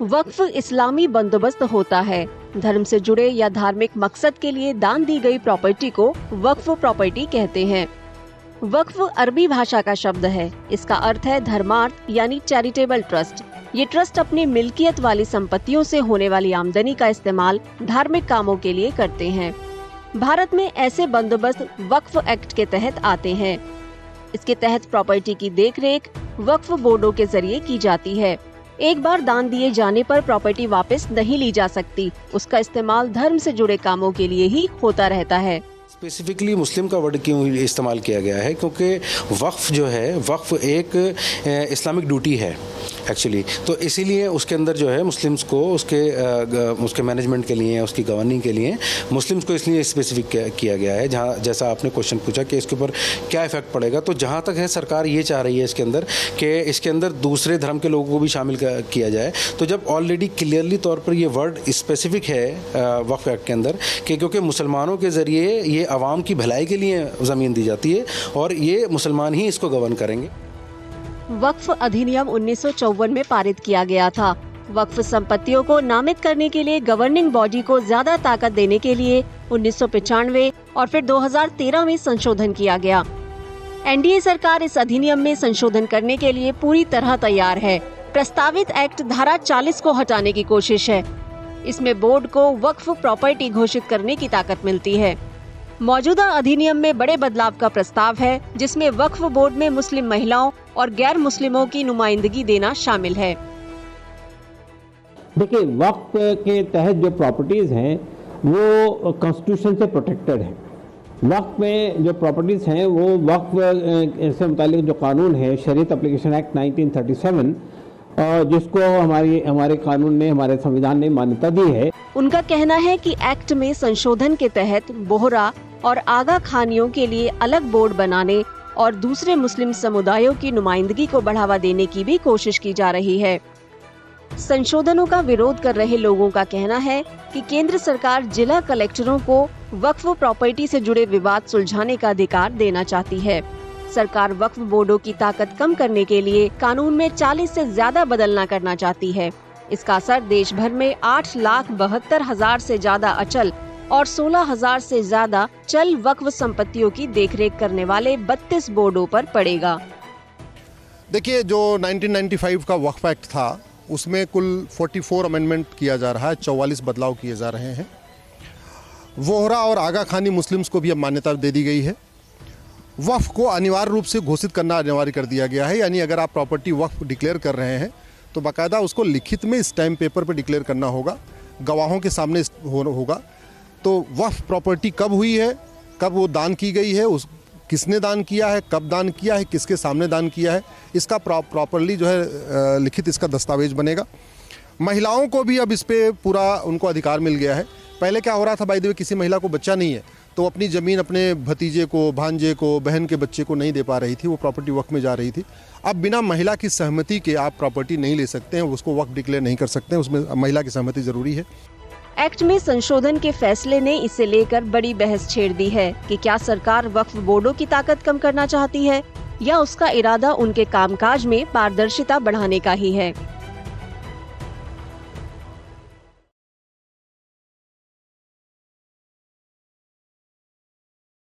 वक्फ इस्लामी बंदोबस्त होता है। धर्म से जुड़े या धार्मिक मकसद के लिए दान दी गई प्रॉपर्टी को वक्फ प्रॉपर्टी कहते हैं। वक्फ अरबी भाषा का शब्द है। इसका अर्थ है धर्मार्थ यानी चैरिटेबल ट्रस्ट। ये ट्रस्ट अपनी मिल्कियत वाली संपत्तियों से होने वाली आमदनी का इस्तेमाल धार्मिक कामों के लिए करते हैं। भारत में ऐसे बंदोबस्त वक्फ एक्ट के तहत आते हैं। इसके तहत प्रॉपर्टी की देखरेख वक्फ बोर्डों के जरिए की जाती है। एक बार दान दिए जाने पर प्रॉपर्टी वापस नहीं ली जा सकती। उसका इस्तेमाल धर्म से जुड़े कामों के लिए ही होता रहता है। स्पेसिफिकली मुस्लिम का वर्ड क्यों इस्तेमाल किया गया है? क्योंकि वक्फ जो है, वक्फ एक इस्लामिक ड्यूटी है एक्चुअली, तो इसीलिए उसके अंदर जो है मुस्लिम्स को उसके मैनेजमेंट के लिए, उसकी गवर्निंग के लिए मुस्लिम्स को इसलिए स्पेसिफिक किया गया है। जहाँ जैसा आपने क्वेश्चन पूछा कि इसके ऊपर क्या इफेक्ट पड़ेगा, तो जहाँ तक है सरकार ये चाह रही है इसके अंदर कि इसके अंदर दूसरे धर्म के लोगों को भी शामिल किया जाए। तो जब ऑलरेडी क्लियरली तौर पर ये वर्ड स्पेसिफिक है वक्फ एक्ट के अंदर कि क्योंकि मुसलमानों के ज़रिए ये आवाम की भलाई के लिए ज़मीन दी जाती है और ये मुसलमान ही इसको गवर्न करेंगे। वक्फ अधिनियम 1954 में पारित किया गया था। वक्फ संपत्तियों को नामित करने के लिए गवर्निंग बॉडी को ज्यादा ताकत देने के लिए 1995 और फिर 2013 में संशोधन किया गया। एनडीए सरकार इस अधिनियम में संशोधन करने के लिए पूरी तरह तैयार है। प्रस्तावित एक्ट धारा 40 को हटाने की कोशिश है। इसमें बोर्ड को वक्फ प्रॉपर्टी घोषित करने की ताकत मिलती है। मौजूदा अधिनियम में बड़े बदलाव का प्रस्ताव है, जिसमें वक्फ बोर्ड में मुस्लिम महिलाओं और गैर मुस्लिमों की नुमाइंदगी देना शामिल है। देखिए, वक्फ के तहत जो प्रॉपर्टीज हैं वो कॉन्स्टिट्यूशन से प्रोटेक्टेड है। वक्फ में जो प्रॉपर्टीज हैं वो वक्फ से मुतालिक जो कानून है, शरीयत एप्लीकेशन एक्ट 1937, जिसको हमारे कानून ने, हमारे संविधान ने मान्यता दी है। उनका कहना है कि एक्ट में संशोधन के तहत बोहरा और आगा खानियों के लिए अलग बोर्ड बनाने और दूसरे मुस्लिम समुदायों की नुमाइंदगी को बढ़ावा देने की भी कोशिश की जा रही है। संशोधनों का विरोध कर रहे लोगों का कहना है कि केंद्र सरकार जिला कलेक्टरों को वक्फ प्रॉपर्टी से जुड़े विवाद सुलझाने का अधिकार देना चाहती है। सरकार वक्फ बोर्डों की ताकत कम करने के लिए कानून में 40 से ज्यादा बदलना करना चाहती है। इसका असर देश भर में 8,72,000 से ज्यादा अचल और 16,000 से ज्यादा चल वक्फ संपत्तियों की देखरेख करने वाले 32 बोर्डों पर पड़ेगा। देखिए, जो 1995 का वक्फ एक्ट था उसमें कुल 44 अमेंडमेंट किया जा रहा है, 44 बदलाव किए जा रहे हैं। वोहरा और आगा खानी मुस्लिम्स को भी अब मान्यता दे दी गई है। वक्फ को अनिवार्य रूप से घोषित करना अनिवार्य कर दिया गया है, यानी अगर आप प्रॉपर्टी वक्फ डिक्लेयर कर रहे हैं तो बाकायदा उसको लिखित में स्टैम्प पेपर पर डिक्लेयर करना होगा, गवाहों के सामने होगा। तो वक्फ प्रॉपर्टी कब हुई है, कब वो दान की गई है, किसने दान किया है, कब दान किया है, किसके सामने दान किया है, इसका प्रॉपरली जो है लिखित इसका दस्तावेज बनेगा। महिलाओं को भी अब इस पर पूरा उनको अधिकार मिल गया है। पहले क्या हो रहा था, बाय द वे, किसी महिला को बच्चा नहीं है तो अपनी ज़मीन अपने भतीजे को, भांजे को, बहन के बच्चे को नहीं दे पा रही थी, वो प्रॉपर्टी वक्फ में जा रही थी। अब बिना महिला की सहमति के आप प्रॉपर्टी नहीं ले सकते हैं, उसको वक्फ डिक्लेयर नहीं कर सकते हैं, उसमें महिला की सहमति ज़रूरी है। एक्ट में संशोधन के फैसले ने इसे लेकर बड़ी बहस छेड़ दी है कि क्या सरकार वक्फ बोर्डों की ताकत कम करना चाहती है या उसका इरादा उनके कामकाज में पारदर्शिता बढ़ाने का ही है।